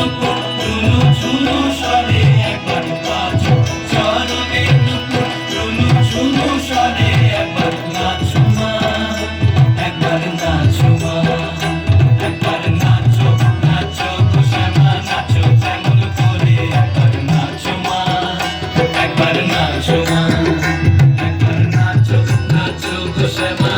নুপুর ঝুনু ঝুনু স্বরে একবার বাজো চরণের নুপুর ঝুনু ঝুনু স্বরে একবার নাচো মা, একবার নাচো মা, একবার নাচো নাচো গো শ্যামা নাচো তেমন করে একবার নাচো মা, একবার নাচো মা, একবার নাচো নাচো গো শ্যামা